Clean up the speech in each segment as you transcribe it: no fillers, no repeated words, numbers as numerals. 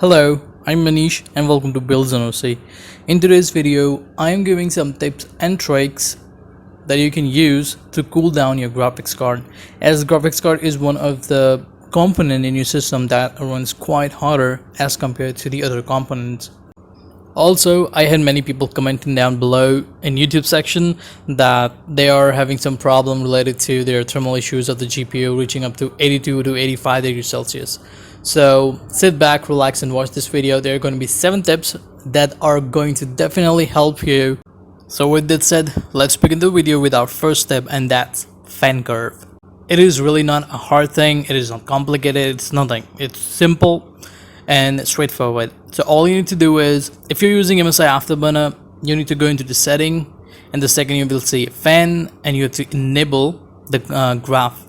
Hello, I'm Manish and welcome to Builds on OC. In today's video, I am giving some tips and tricks that you can use to cool down your graphics card, as graphics card is one of the component in your system that runs quite harder as compared to the other components. Also, I had many people commenting down below in YouTube section that they are having some problem related to their thermal issues of the GPU reaching up to 82 to 85 degrees Celsius. So sit back, relax and watch this video. There are going to be 7 tips that are going to definitely help you. So with that said, let's begin the video with our first tip, and that's fan curve. It is really not a hard thing, it is not complicated, it's nothing. It's simple and straightforward. So all you need to do is, if you're using MSI Afterburner, you need to go into the setting, and the second you will see fan, and you have to enable the graph.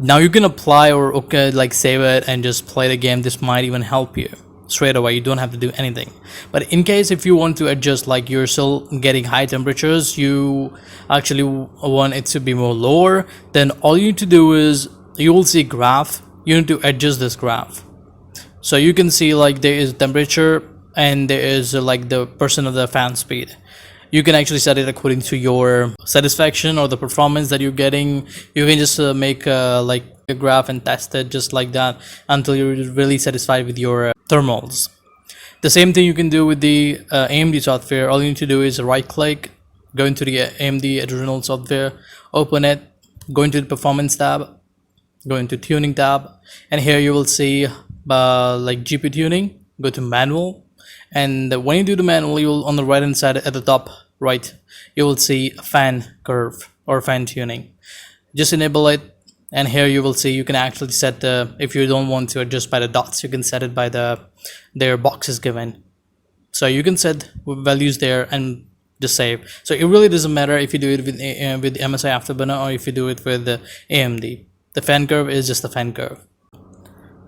Now you can apply or like save it and just play the game. This might even help you straight away. You don't have to do anything. But in case if you want to adjust, like you're still getting high temperatures, you actually want it to be more lower, then all you need to do is, you will see graph, you need to adjust this graph. So you can see like there is temperature and there is like the percent of the fan speed. You can actually set it according to your satisfaction or the performance that you're getting. You can just make like a graph and test it just like that until you're really satisfied with your thermals. The same thing you can do with the AMD software. All you need to do is right click, go into the AMD Adrenal software, open it, go into the performance tab, go into tuning tab, and here you will see like GPU tuning. Go to manual, and when you do the manual, you will on the right hand side at the top right, you will see fan curve or fan tuning. Just enable it, and here you will see you can actually set the, if you don't want to adjust by the dots, you can set it by their boxes given. So you can set values there and just save. So it really doesn't matter if you do it with MSI Afterburner or if you do it with the AMD. The fan curve is just the fan curve.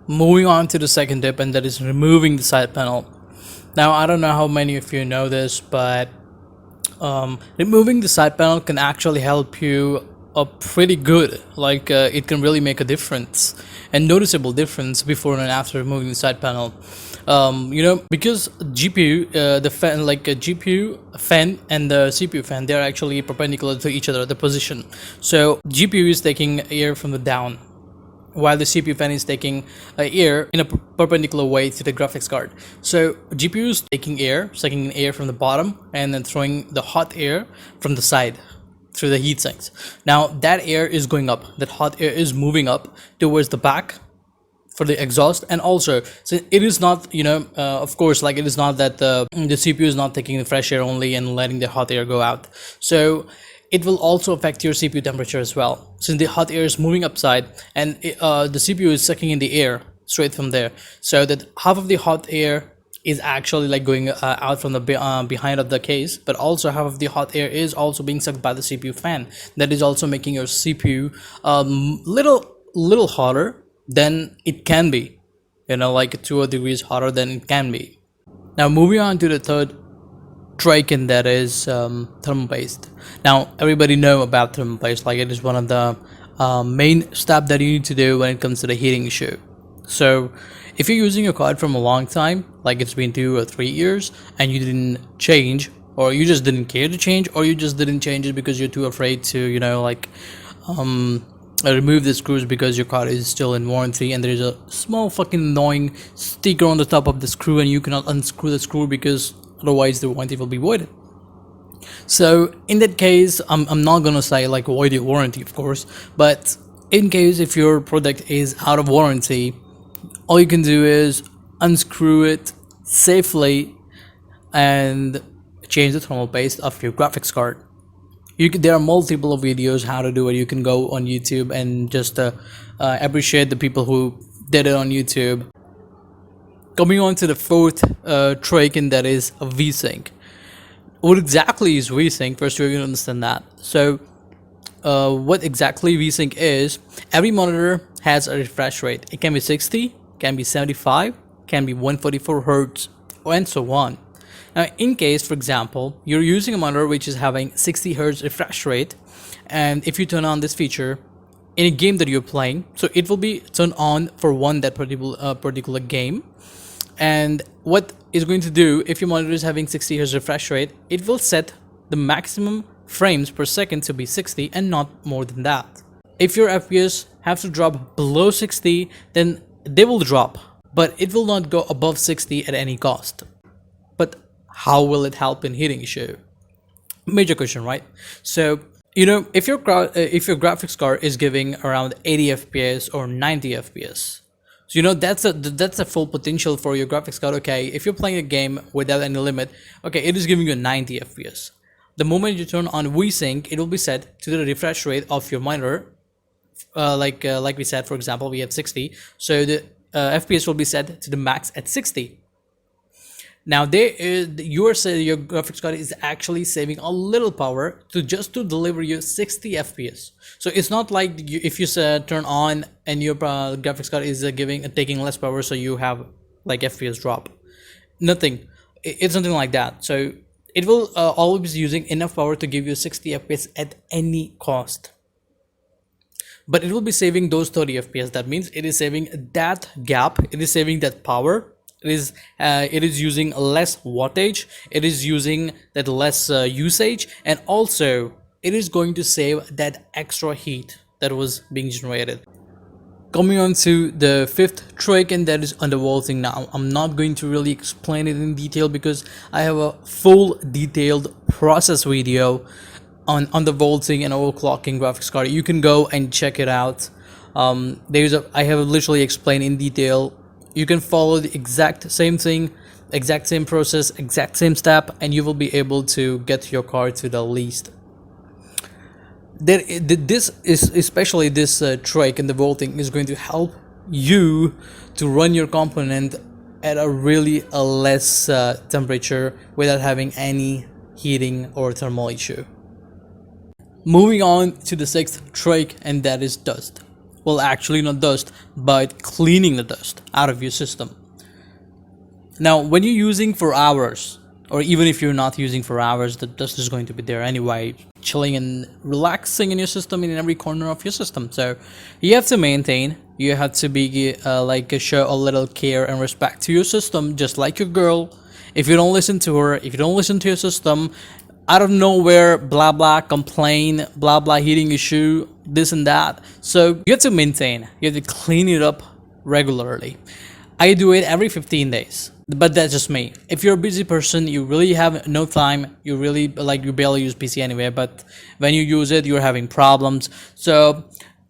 Moving on to the second tip, and that is removing the side panel. Now I don't know how many of you know this, but removing the side panel can actually help you pretty good. Like it can really make a difference, a noticeable difference before and after removing the side panel. Because GPU the fan, like a GPU fan and the CPU fan, they are actually perpendicular to each other, the position. So GPU is taking air from the down, while the CPU fan is taking air in a perpendicular way to the graphics card. So GPU is taking air, sucking in air from the bottom, and then throwing the hot air from the side through the heat sinks. Now that air is going up, that hot air is moving up towards the back for the exhaust. And also, so it is not, of course, like it is not that the CPU is not taking the fresh air only and letting the hot air go out. So it will also affect your CPU temperature as well, since the hot air is moving upside, and the CPU is sucking in the air straight from there. So that half of the hot air is actually like going out from the behind of the case, but also half of the hot air is also being sucked by the CPU fan. That is also making your CPU little hotter than it can be, like 2 degrees hotter than it can be. Now moving on to the third trick, and that is thermal paste. Now everybody know about thermal paste, like it is one of the main steps that you need to do when it comes to the heating issue. So if you're using your card from a long time, like it's been 2 or 3 years, and you didn't change, or you just didn't care to change, or you just didn't change it because you're too afraid to remove the screws because your card is still in warranty, and there's a small fucking annoying sticker on the top of the screw, and you cannot unscrew the screw because otherwise the warranty will be voided. So in that case, I'm not gonna say like void your warranty, of course, but in case if your product is out of warranty, all you can do is unscrew it safely and change the thermal paste of your graphics card. There are multiple videos how to do it. You can go on YouTube and just appreciate the people who did it on YouTube. Coming on to the fourth trick, and that is a VSync. What exactly is VSync? First, we're going to understand that. So what exactly VSync is, every monitor has a refresh rate. It can be 60, can be 75, can be 144 Hertz, and so on. Now in case, for example, you're using a monitor which is having 60 Hertz refresh rate, and if you turn on this feature in a game that you're playing, so it will be turned on for that particular game, And what is going to do, if your monitor is having 60 Hz refresh rate, it will set the maximum frames per second to be 60 and not more than that. If your FPS have to drop below 60, then they will drop, but it will not go above 60 at any cost. But how will it help in heating issue? Major question, right? So if your graphics card is giving around 80 FPS or 90 FPS, so that's a full potential for your graphics card. Okay, if you're playing a game without any limit, okay, it is giving you 90 FPS. The moment you turn on VSync, it will be set to the refresh rate of your monitor. Like we said, for example, we have 60, so the FPS will be set to the max at 60. Now your graphics card is actually saving a little power to deliver you 60 FPS. So it's not like if you turn on and your graphics card is taking less power, so you have like FPS drop. Nothing. It's nothing like that. So it will always be using enough power to give you 60 FPS at any cost. But it will be saving those 30 FPS. That means it is saving that gap. It is saving that power. It is using less wattage. It is using that less usage, and also it is going to save that extra heat that was being generated. Coming on to the fifth trick, and that is undervolting. Now I'm not going to really explain it in detail because I have a full detailed process video on undervolting and overclocking graphics card. You can go and check it out. I have literally explained in detail. You can follow the exact same thing, exact same process, exact same step, and you will be able to get your card to the least. This is especially this trick and the volting is going to help you to run your component at a really less temperature without having any heating or thermal issue. Moving on to the sixth trick, and that is dust. Well, actually not dust, but cleaning the dust out of your system. Now, when you're using for hours, or even if you're not using for hours, the dust is going to be there anyway, chilling and relaxing in your system, in every corner of your system. So you have to maintain, you have to be show a little care and respect to your system, just like your girl. If you don't listen to her, if you don't listen to your system, out of nowhere, blah blah, complain, blah blah, heating issue, this and that. So you have to maintain, you have to clean it up regularly. I do it every 15 days, but that's just me. If you're a busy person, you really have no time, you barely use PC anyway, but when you use it, you're having problems. So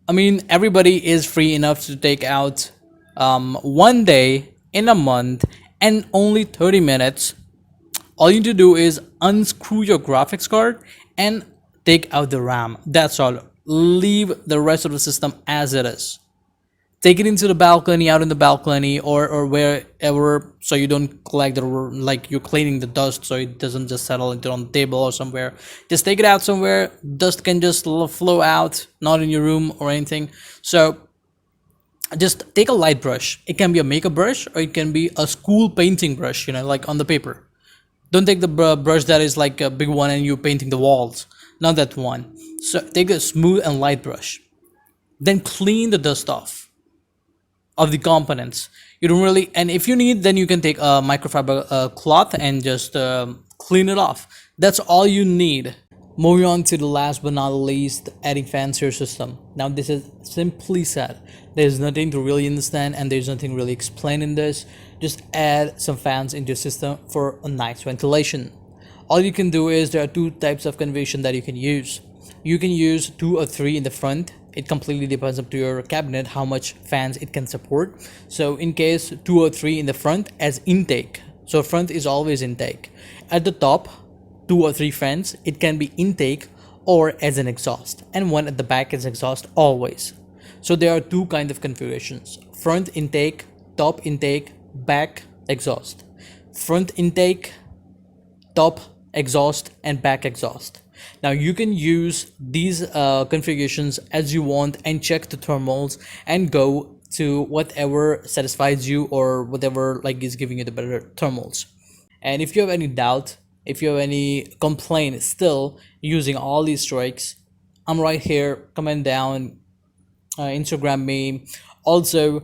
I mean, everybody is free enough to take out one day in a month and only 30 minutes. All you need to do is unscrew your graphics card and take out the RAM. That's all. Leave the rest of the system as it is. Take it into the balcony, out in the balcony, or wherever, so you don't collect you're cleaning the dust, so it doesn't just settle into on the table or somewhere. Just take it out somewhere. Dust can just flow out, not in your room or anything. So just take a light brush. It can be a makeup brush or it can be a school painting brush, like on the paper. Don't take the brush that is like a big one and you're painting the walls. Not that one. So take a smooth and light brush. Then clean the dust off of the components. You don't really, and if you need, then you can take a microfiber cloth and just clean it off. That's all you need. Moving on to the last but not least, adding fans to your system. Now this is simply said. There's nothing to really understand and there's nothing really explained in this. Just add some fans into your system for a nice ventilation. All you can do is there are two types of convection that you can use. You can use 2 or 3 in the front. It completely depends up to your cabinet how much fans it can support. So in case 2 or 3 in the front as intake. So front is always intake. At the top, 2 or 3 fans, it can be intake or as an exhaust, and one at the back is exhaust always. So there are two kind of configurations: front intake, top intake, back exhaust. Front intake, top exhaust, and back exhaust. Now you can use these configurations as you want and check the thermals and go to whatever satisfies you or whatever is giving you the better thermals. And if you have any doubt, if you have any complaint still using all these strikes, I'm right here. Comment down, Instagram me. Also,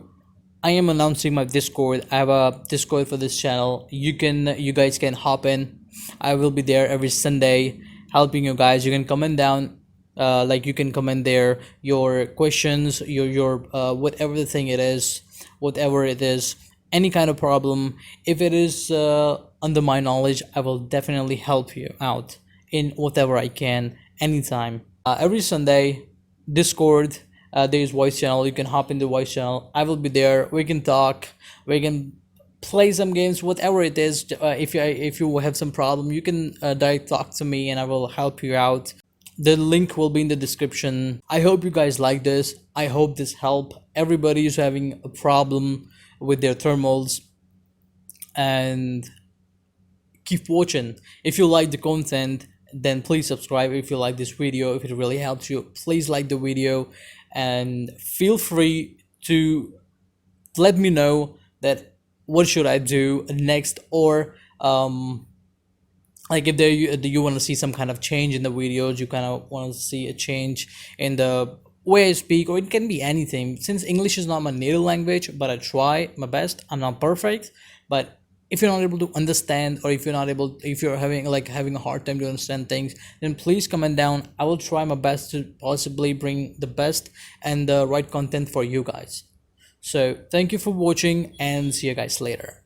I am announcing my Discord. I have a Discord for this channel. You guys can hop in. I will be there every Sunday helping you guys. You can comment down, like you can comment there your questions, your whatever the thing it is, whatever it is, any kind of problem. If it is under my knowledge, I will definitely help you out in whatever I can anytime. Every Sunday, Discord. There's voice channel. You can hop in the voice channel. I will be there. We can talk. We can play some games, whatever it is. If you have some problem, you can direct talk to me, and I will help you out. The link will be in the description. I hope you guys like this. I hope this help everybody who's having a problem with their thermals, and keep watching. If you like the content, then please subscribe. If you like this video, if it really helps you, please like the video, and feel free to let me know that what should I do next, or like if there you want to see some kind of change in the videos, you kind of want to see a change in the way I speak, or it can be anything. Since English is not my native language, but I try my best. I'm not perfect, but if you're not able to understand, or if you're having a hard time to understand things, then please comment down. I will try my best to possibly bring the best and the right content for you guys. So thank you for watching, and see you guys later.